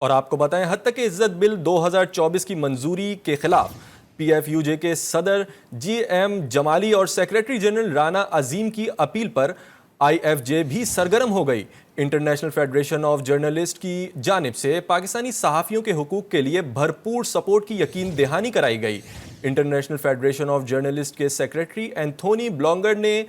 اور آپ کو بتائیں حد تک عزت بل 2024 کی منظوری کے خلاف پی ایف یو جے کے صدر جی ایم جمالی اور سیکریٹری جنرل رانا عظیم کی اپیل پر آئی ایف جے بھی سرگرم ہو گئی۔ انٹرنیشنل فیڈریشن آف جرنلسٹ کی جانب سے پاکستانی صحافیوں کے حقوق کے لیے بھرپور سپورٹ کی یقین دہانی کرائی گئی۔ انٹرنیشنل فیڈریشن آف جرنلسٹ کے سیکریٹری اینتھونی بلونگر نے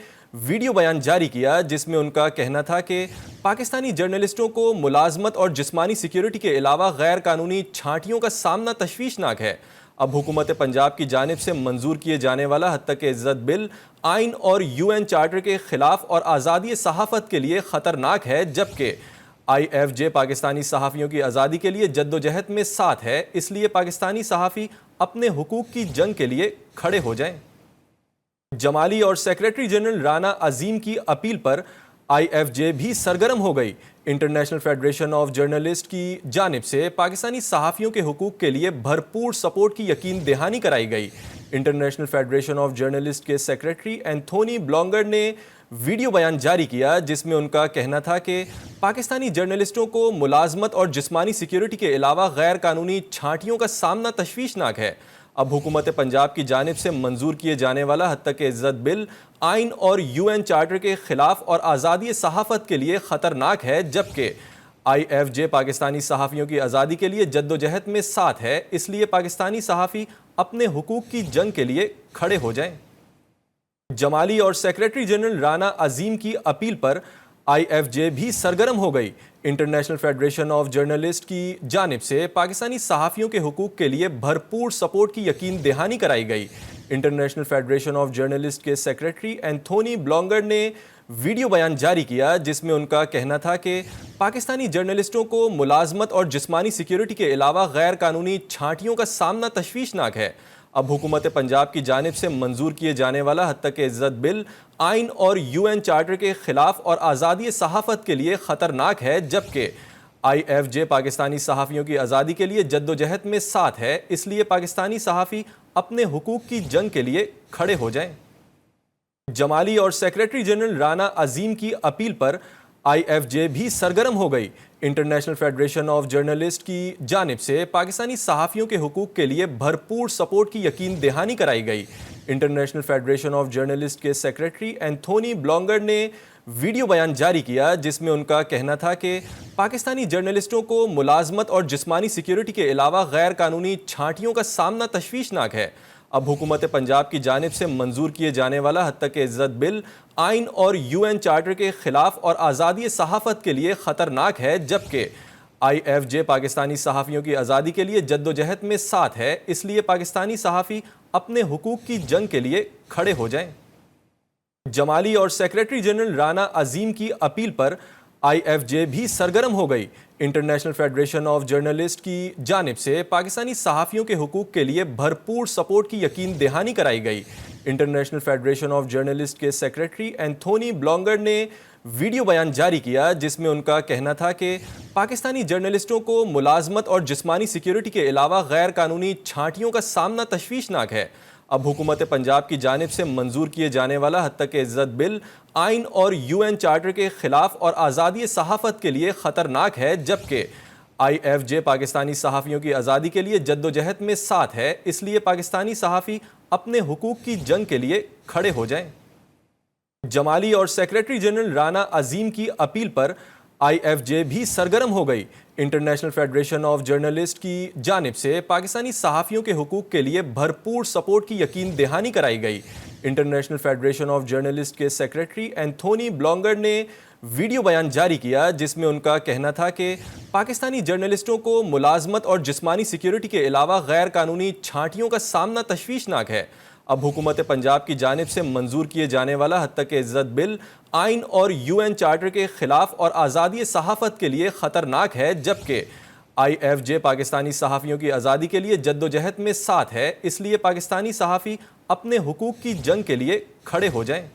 ویڈیو بیان جاری کیا جس میں ان کا کہنا تھا کہ پاکستانی جرنلسٹوں کو ملازمت اور جسمانی سیکیورٹی کے علاوہ غیر قانونی چھانٹیوں کا سامنا تشویشناک ہے۔ اب حکومت پنجاب کی جانب سے منظور کیے جانے والا حد تک عزت بل آئین اور یو این چارٹر کے خلاف اور آزادی صحافت کے لیے خطرناک ہے، جبکہ آئی ایف جے پاکستانی صحافیوں کی آزادی کے لیے جدوجہد میں ساتھ ہے، اس لیے پاکستانی صحافی اپنے حقوق کی جنگ کے لیے کھڑے ہو جائیں۔ جمالی اور سیکریٹری جنرل رانا عظیم کی اپیل پر آئی ایف جے بھی سرگرم ہو گئی۔ انٹرنیشنل فیڈریشن آف جرنلسٹ کی جانب سے پاکستانی صحافیوں کے حقوق کے لیے بھرپور سپورٹ کی یقین دہانی کرائی گئی۔ انٹرنیشنل فیڈریشن آف جرنلسٹ کے سیکریٹری اینتھونی بلونگر نے ویڈیو بیان جاری کیا جس میں ان کا کہنا تھا کہ پاکستانی جرنلسٹوں کو ملازمت اور جسمانی سیکیورٹی کے علاوہ غیر قانونی چھانٹیوں کا سامنا تشویشناک ہے۔ اب حکومت پنجاب کی جانب سے منظور کیے جانے والا حد تک عزت بل آئین اور یو این چارٹر کے خلاف اور آزادی صحافت کے لیے خطرناک ہے، جبکہ آئی ایف جے پاکستانی صحافیوں کی آزادی کے لیے جدوجہد میں ساتھ ہے، اس لیے پاکستانی صحافی اپنے حقوق کی جنگ کے لیے کھڑے ہو جائیں۔ جمالی اور سیکریٹری جنرل رانا عظیم کی اپیل پر آئی ایف جے بھی سرگرم ہو گئی۔ انٹرنیشنل فیڈریشن آف جرنلسٹ کی جانب سے پاکستانی صحافیوں کے حقوق کے لیے بھرپور سپورٹ کی یقین دہانی کرائی گئی۔ انٹرنیشنل فیڈریشن آف جرنلسٹ کے سیکریٹری اینتھونی بلونگر نے ویڈیو بیان جاری کیا جس میں ان کا کہنا تھا کہ پاکستانی جرنلسٹوں کو ملازمت اور جسمانی سیکیورٹی کے علاوہ غیر قانونی چھانٹیوں کا سامنا تشویشناک ہے۔ اب حکومت پنجاب کی جانب سے منظور کیے جانے والا حد تک عزت بل آئین اور یو این چارٹر کے خلاف اور آزادی صحافت کے لیے خطرناک ہے، جبکہ آئی ایف جے پاکستانی صحافیوں کی آزادی کے لیے جدوجہد میں ساتھ ہے، اس لیے پاکستانی صحافی اپنے حقوق کی جنگ کے لیے کھڑے ہو جائیں۔ جمالی اور سیکریٹری جنرل رانا عظیم کی اپیل پر آئی ایف جے بھی سرگرم ہو گئی۔ انٹرنیشنل فیڈریشن آف جرنلسٹ کی جانب سے پاکستانی صحافیوں کے حقوق کے لیے بھرپور سپورٹ کی یقین دہانی کرائی گئی۔ انٹرنیشنل فیڈریشن آف جرنلسٹ کے سیکریٹری اینتھونی بلونگر نے ویڈیو بیان جاری کیا جس میں ان کا کہنا تھا کہ پاکستانی جرنلسٹوں کو ملازمت اور جسمانی سیکیورٹی کے علاوہ غیر قانونی چھانٹیوں کا سامنا تشویشناک ہے۔ اب حکومت پنجاب کی جانب سے منظور کیے جانے والا حد تک عزت بل آئین اور یو این چارٹر کے خلاف اور آزادی صحافت کے لیے خطرناک ہے، جبکہ آئی ایف جے پاکستانی صحافیوں کی آزادی کے لیے جدوجہد میں ساتھ ہے، اس لیے پاکستانی صحافی اپنے حقوق کی جنگ کے لیے کھڑے ہو جائیں۔ جمالی اور سیکریٹری جنرل رانا عظیم کی اپیل پر آئی ایف جے بھی سرگرم ہو گئی۔ انٹرنیشنل فیڈریشن آف جرنلسٹ کی جانب سے پاکستانی صحافیوں کے حقوق کے لیے بھرپور سپورٹ کی یقین دہانی کرائی گئی۔ انٹرنیشنل فیڈریشن آف جرنلسٹ کے سیکریٹری اینتھونی بلونگر نے ویڈیو بیان جاری کیا جس میں ان کا کہنا تھا کہ پاکستانی جرنلسٹوں کو ملازمت اور جسمانی سیکیورٹی کے علاوہ غیر قانونی چھانٹیوں کا سامنا تشویشناک ہے۔ اب حکومت پنجاب کی جانب سے منظور کیے جانے والا حد تک عزت بل آئین اور یو این چارٹر کے خلاف اور آزادی صحافت کے لیے خطرناک ہے، جبکہ آئی ایف جے پاکستانی صحافیوں کی آزادی کے لیے جدوجہد میں ساتھ ہے، اس لیے پاکستانی صحافی اپنے حقوق کی جنگ کے لیے کھڑے ہو جائیں۔ جمالی اور سیکریٹری جنرل رانا عظیم کی اپیل پر آئی ایف جے بھی سرگرم ہو گئی۔ انٹرنیشنل فیڈریشن آف جرنلسٹ کی جانب سے پاکستانی صحافیوں کے حقوق کے لیے بھرپور سپورٹ کی یقین دہانی کرائی گئی۔ انٹرنیشنل فیڈریشن آف جرنلسٹ کے سیکریٹری اینتھونی بلونگر نے ویڈیو بیان جاری کیا جس میں ان کا کہنا تھا کہ پاکستانی جرنلسٹوں کو ملازمت اور جسمانی سیکیورٹی کے علاوہ غیر قانونی چھانٹیوں کا سامنا تشویشناک ہے۔ اب حکومت پنجاب کی جانب سے منظور کیے جانے والا حد تک عزت بل آئین اور یو این چارٹر کے خلاف اور آزادی صحافت کے لیے خطرناک ہے، جبکہ آئی ایف جے پاکستانی صحافیوں کی آزادی کے لیے جدوجہد میں ساتھ ہے، اس لیے پاکستانی صحافی اپنے حقوق کی جنگ کے لیے کھڑے ہو جائیں۔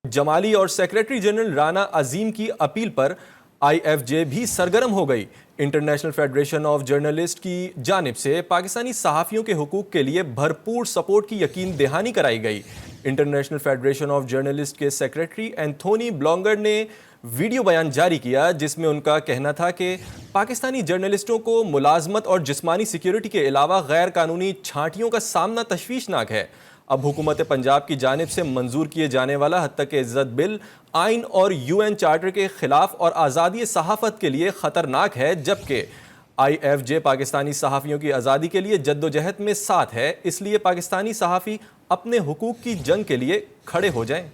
جمالی اور سیکریٹری جنرل رانا عظیم کی اپیل پر آئی ایف جے بھی سرگرم ہو گئی۔ انٹرنیشنل فیڈریشن آف جرنلسٹ کی جانب سے پاکستانی صحافیوں کے حقوق کے لیے بھرپور سپورٹ کی یقین دہانی کرائی گئی۔ انٹرنیشنل فیڈریشن آف جرنلسٹ کے سیکریٹری اینتھونی بلونگر نے ویڈیو بیان جاری کیا جس میں ان کا کہنا تھا کہ پاکستانی جرنلسٹوں کو ملازمت اور جسمانی سیکیورٹی کے علاوہ غیر قانونی چھانٹیوں کا سامنا تشویشناک ہے۔ اب حکومت پنجاب کی جانب سے منظور کیے جانے والا حد تک عزت بل آئین اور UN چارٹر کے خلاف اور آزادی صحافت کے لیے خطرناک ہے، جبکہ IFJ پاکستانی صحافیوں کی آزادی کے لیے جدوجہد میں ساتھ ہے، اس لیے پاکستانی صحافی اپنے حقوق کی جنگ کے لیے کھڑے ہو جائیں۔